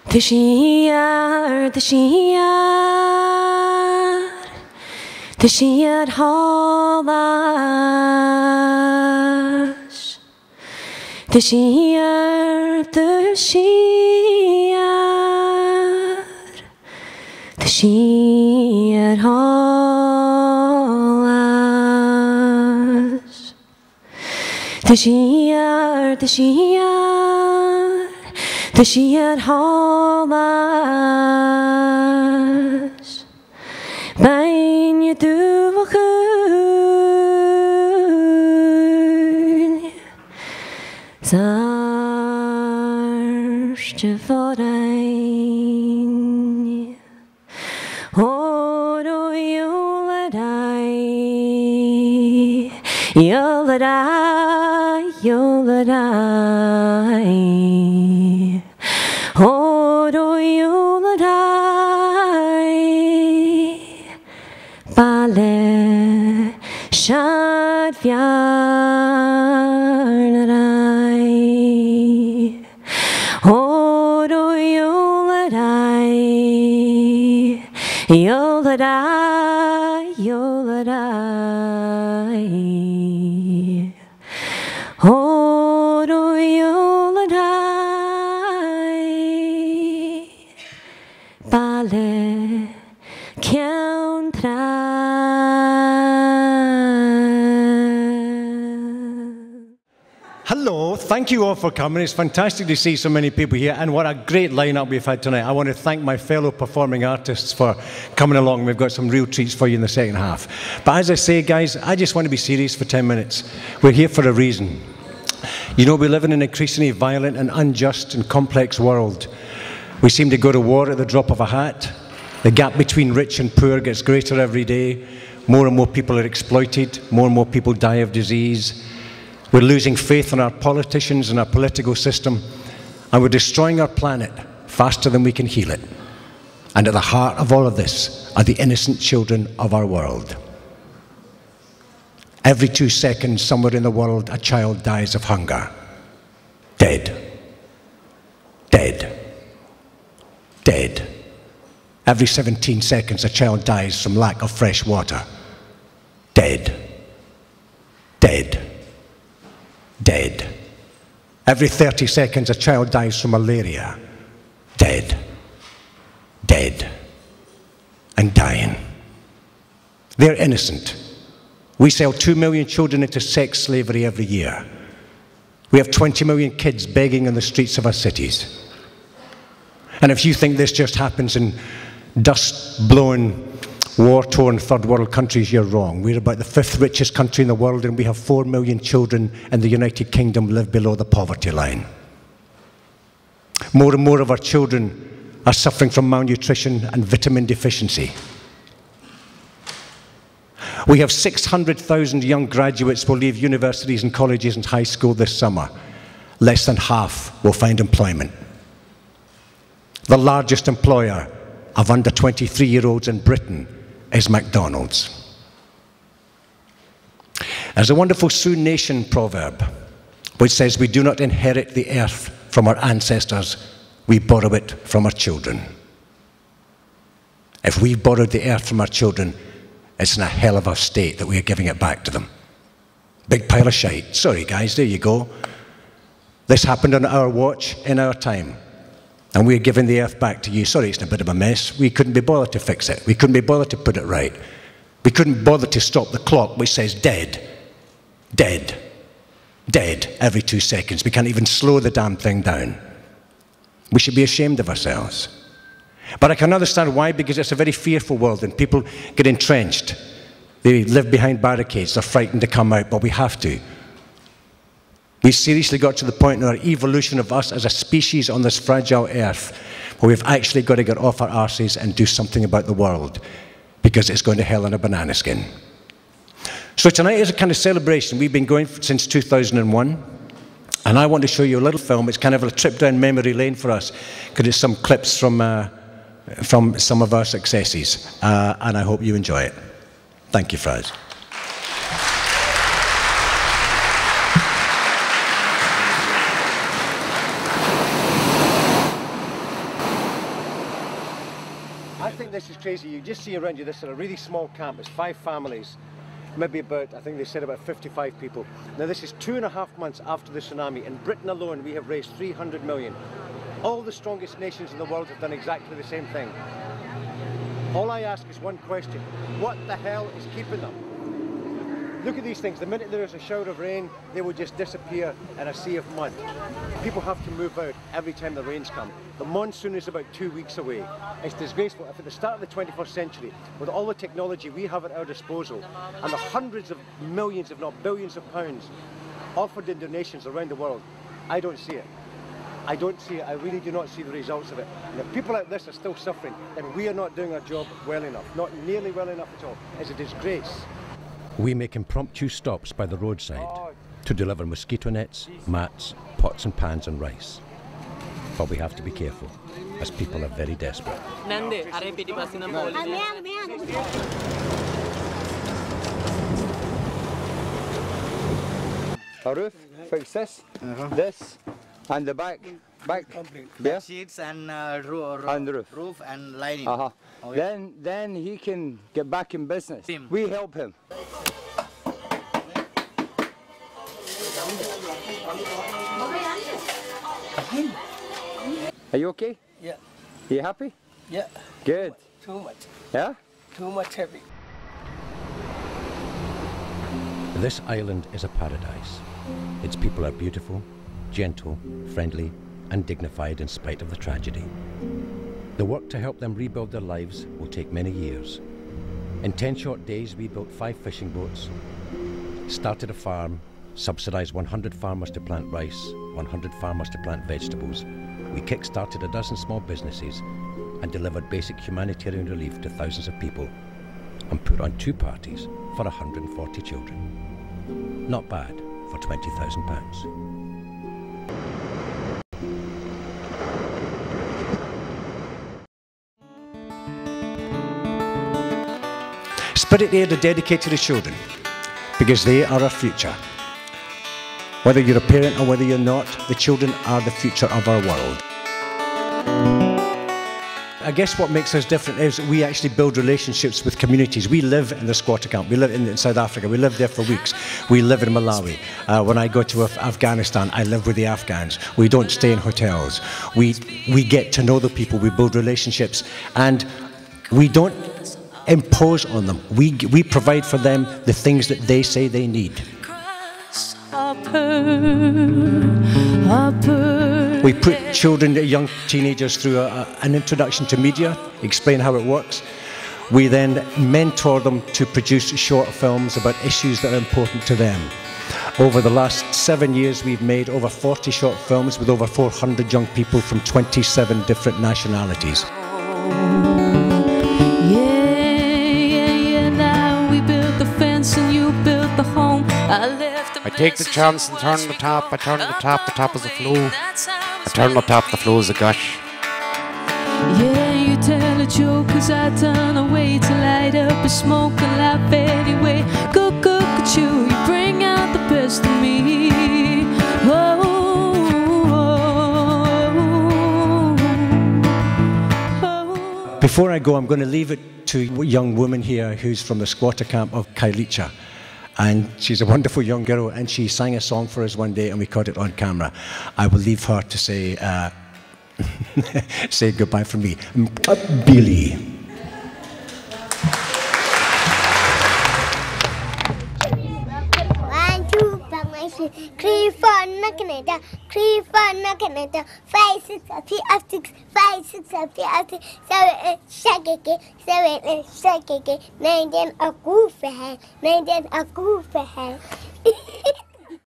Tashiyar, Tashiyar, Tashiyar halash, Tashiyar, Tashiyar, Tashiyar halash, Tashiyar, Tashiyar, Tashiyar halash, Bain yeduvakhun, Zarshte forein, Oro yoladai, yoladai, yoladai. Oro yoladai, Bale shad vyanadai. Oro yoladai, yoladai, yoladai. Oro yoladai, Bale Countra. Hello, thank you all for coming. It's fantastic to see so many people here, and what a great lineup we've had tonight. I want to thank my fellow performing artists for coming along. We've got some real treats for you in the second half. But as I say, guys, I just want to be serious for 10 minutes. We're here for a reason. You know, we live in an increasingly violent and unjust and complex world. We seem to go to war at the drop of a hat. The gap between rich and poor gets greater every day. More and more people are exploited. More and more people die of disease. We're losing faith in our politicians and our political system, and we're destroying our planet faster than we can heal it. And at the heart of all of this are the innocent children of our world. Every 2 seconds, somewhere in the world, a child dies of hunger. Dead. Dead. Dead. Every 17 seconds, a child dies from lack of fresh water. Dead. Dead. Dead. Every 30 seconds, a child dies from malaria. Dead. Dead. And dying. They're innocent. We sell 2 million children into sex slavery every year. We have 20 million kids begging in the streets of our cities. And if you think this just happens in dust-blown, war-torn third world countries, you're wrong. We're about the 5th richest country in the world, and we have 4 million children in the United Kingdom live below the poverty line. More and more of our children are suffering from malnutrition and vitamin deficiency. We have 600,000 young graduates will leave universities and colleges and high school this summer. Less than half will find employment. The largest employer of under 23-year-olds in Britain is McDonald's. There's a wonderful Sioux Nation proverb which says, we do not inherit the earth from our ancestors, we borrow it from our children. If we've borrowed the earth from our children, it's in a hell of a state that we are giving it back to them. Big pile of shite. Sorry guys, there you go. This happened on our watch, in our time. And we're giving the earth back to you. Sorry, it's a bit of a mess. We couldn't be bothered to fix it. We couldn't be bothered to put it right. We couldn't bother to stop the clock which says dead, dead, dead every 2 seconds. We can't even slow the damn thing down. We should be ashamed of ourselves. But I can understand why, because it's a very fearful world and people get entrenched. They live behind barricades, they're frightened to come out, but we have to. We seriously got to the point in our evolution of us as a species on this fragile earth where we've actually got to get off our arses and do something about the world, because it's going to hell in a banana skin. So tonight is a kind of celebration. We've been going since 2001, and I want to show you a little film. It's kind of a trip down memory lane for us, because it's some clips from some of our successes, and I hope you enjoy it. Thank you, Fraz. think this is crazy. You just see around you this sort of really small camp. It's 5 families, maybe about, I think they said about 55 people. Now this is 2.5 months after the tsunami. In Britain alone, we have raised 300 million. All the strongest nations in the world have done exactly the same thing. All I ask is one question. What the hell is keeping them? Look at these things. The minute there is a shower of rain, they will just disappear in a sea of mud. People have to move out every time the rains come. The monsoon is about 2 weeks away. It's disgraceful. If at the start of the 21st century, with all the technology we have at our disposal, and the hundreds of millions, if not billions of pounds offered in donations around the world, I don't see it. I don't see it. I really do not see the results of it. And if people like this are still suffering, then we are not doing our job well enough. Not nearly well enough at all. It's a disgrace. We make impromptu stops by the roadside to deliver mosquito nets, mats, pots and pans and rice. But we have to be careful, as people are very desperate. A roof, fix this, this, and the back, yeah? Sheets and roof and lining. Then he can get back in business. We help him. Are you okay? Yeah. You happy? Yeah. Good. Too much. Yeah? Too much heavy. This island is a paradise. Its people are beautiful, gentle, friendly, and dignified in spite of the tragedy. The work to help them rebuild their lives will take many years. In 10 short days, we built 5 fishing boats, started a farm, subsidised 100 farmers to plant rice, 100 farmers to plant vegetables. We kick-started a dozen small businesses and delivered basic humanitarian relief to thousands of people, and put on 2 parties for 140 children. Not bad for £20,000. Spirit Aid are dedicated to the children because they are our future. Whether you're a parent or whether you're not, the children are the future of our world. I guess what makes us different is we actually build relationships with communities. We live in the squatter camp. We live in South Africa. We live there for weeks. We live in Malawi. When I go to Afghanistan, I live with the Afghans. We don't stay in hotels. We get to know the people. We build relationships, and we don't impose on them. We provide for them the things that they say they need. We put children, young teenagers through an introduction to media, explain how it works. We then mentor them to produce short films about issues that are important to them. Over the last 7 years, we've made over 40 short films with over 400 young people from 27 different nationalities. Now we built the fence and you built the home. I take the chance and turn the tap. I turn the tap is a flow. I turn the tap, the flow is a gush. Yeah, you tell a joke cause I turn away to light up a smoke and laugh anyway. Good at you, you bring out the best in me. Before I go, I'm going to leave it to a young woman here who's from the squatter camp of Kailicha. And she's a wonderful young girl, and she sang a song for us one day and we caught it on camera. I will leave her to say, say goodbye from me. Billy. Three, four, knocking it down. 3, 4, knocking it down. 5, 6, 6, 5, 6, 7, 8, shake it, 7, shake it, 9, 10, a goof, 9, 10, a goof.